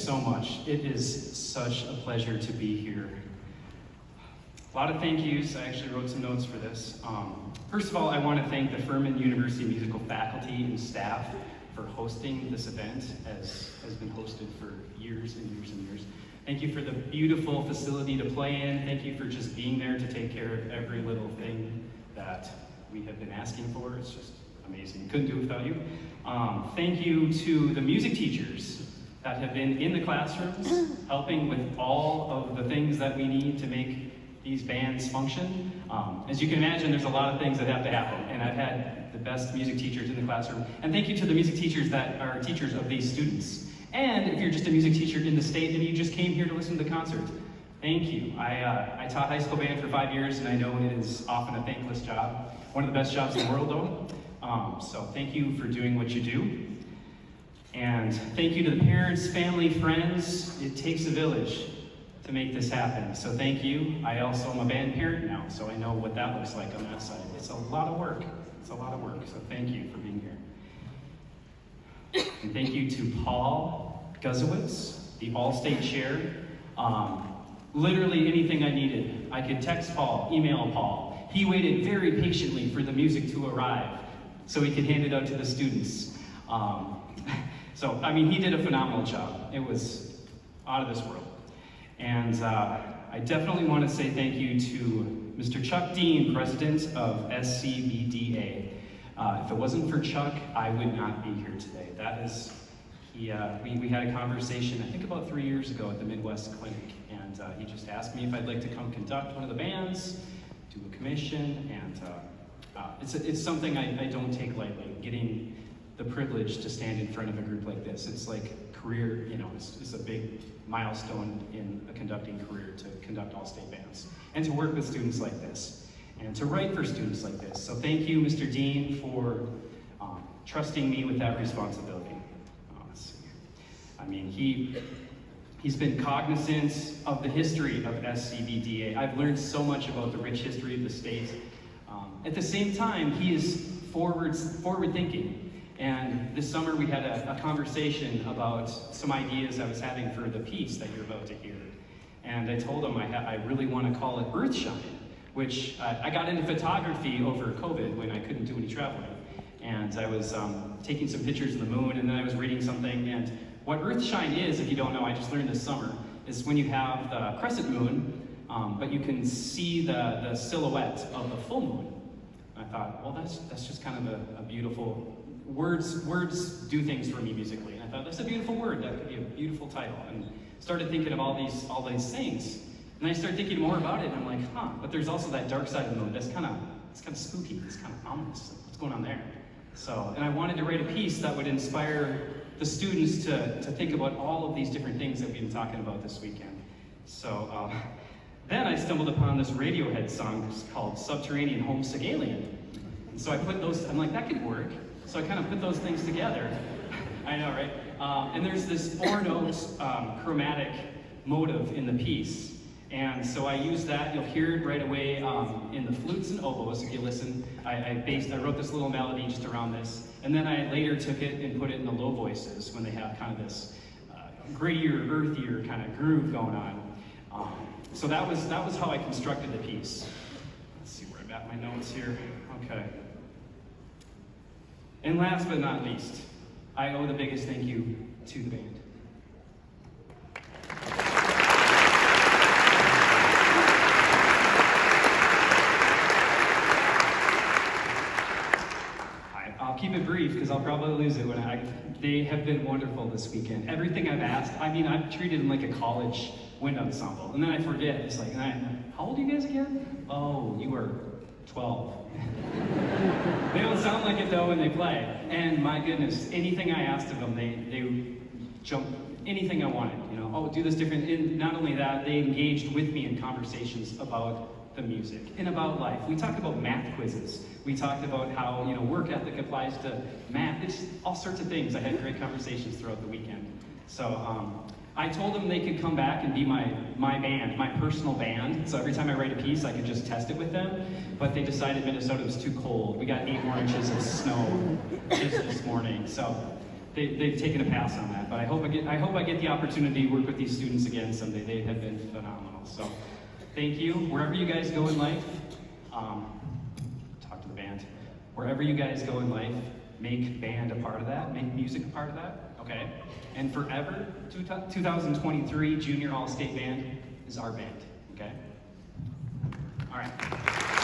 so much. It is such a pleasure to be here. A lot of thank yous. I actually wrote some notes for this. First of all, I want to thank the Furman University musical faculty and staff for hosting this event, as has been hosted for years and years and years. Thank you for the beautiful facility to play in. Thank you for just being there to take care of every little thing that we have been asking for. It's just amazing. Couldn't do it without you. Thank you to the music teachers that have been in the classrooms, helping with all of the things that we need to make these bands function. As you can imagine, there's a lot of things that have to happen, and I've had the best music teachers in the classroom. And thank you to the music teachers that are teachers of these students. And if you're just a music teacher in the state and you just came here to listen to the concert, thank you. I taught high school band for 5 years, and I know it is often a thankless job. One of the best jobs in the world, though. So thank you for doing what you do. And thank you to the parents, family, friends. It takes a village to make this happen. So thank you. I also am a band parent now, so I know what that looks like on that side. It's a lot of work. It's a lot of work, so thank you for being here. And thank you to Paul Guzowitz, the All-State Chair. Literally anything I needed. I could text Paul, email Paul. He waited very patiently for the music to arrive so he could hand it out to the students. So, I mean, he did a phenomenal job. It was out of this world. And I definitely want to say thank you to Mr. Chuck Dean, president of SCBDA. If it wasn't for Chuck, I would not be here today. That is, we had a conversation, I think about 3 years ago at the Midwest Clinic, and he just asked me if I'd like to come conduct one of the bands, do a commission, and it's something I don't take lightly, getting the privilege to stand in front of a group like this. It's like career, you know, it's a big milestone in a conducting career to conduct all-state bands, and to work with students like this, and to write for students like this. So thank you, Mr. Dean, for trusting me with that responsibility. I mean, he's been cognizant of the history of SCBDA. I've learned so much about the rich history of the state. At the same time, he is forward-thinking. And this summer we had a conversation about some ideas I was having for the piece that you're about to hear. And I told him I really want to call it Earthshine, which I got into photography over COVID when I couldn't do any traveling. And I was taking some pictures of the moon, and then I was reading something. And what Earthshine is, if you don't know, I just learned this summer, is when you have the crescent moon, but you can see the silhouette of the full moon. And I thought, well, that's just kind of a beautiful. Words do things for me musically, and I thought that's a beautiful word. That could be a beautiful title, and started thinking of all these things. And I started thinking more about it, and I'm like, huh. But there's also that dark side of the moon. It's kind of spooky. It's kind of ominous. What's going on there? So, and I wanted to write a piece that would inspire the students to think about all of these different things that we've been talking about this weekend. So then I stumbled upon this Radiohead song called "Subterranean Homesick Alien," and so I put those. I'm like, that could work. So I kind of put those things together. I know, right? And there's this 4-note chromatic motive in the piece. And so I used that. You'll hear it right away in the flutes and oboes if you listen. I wrote this little melody just around this. And then I later took it and put it in the low voices when they have kind of this grittier, earthier kind of groove going on. So that was how I constructed the piece. Let's see where I got my notes here. Okay. And last but not least, I owe the biggest thank you to the band. I'll keep it brief because I'll probably lose it they have been wonderful this weekend. Everything I've asked, I mean, I've treated them like a college wind ensemble, and then I forget. It's like, how old are you guys again? Oh, you were 12. They don't sound like it though when they play. And my goodness, anything I asked of them, they jumped anything I wanted. You know, oh, do this different. And not only that, they engaged with me in conversations about the music and about life. We talked about math quizzes. We talked about how work ethic applies to math. It's all sorts of things. I had great conversations throughout the weekend. So I told them they could come back and be my band, my personal band. So every time I write a piece, I could just test it with them. But they decided Minnesota was too cold. We got 8 more inches of snow just this morning. So they've taken a pass on that. But I hope I get the opportunity to work with these students again someday. They have been phenomenal. So thank you. Wherever you guys go in life, talk to the band. Wherever you guys go in life, make band a part of that. Make music a part of that. Okay? And forever, 2023 Junior All-State Band is our band. Okay? All right.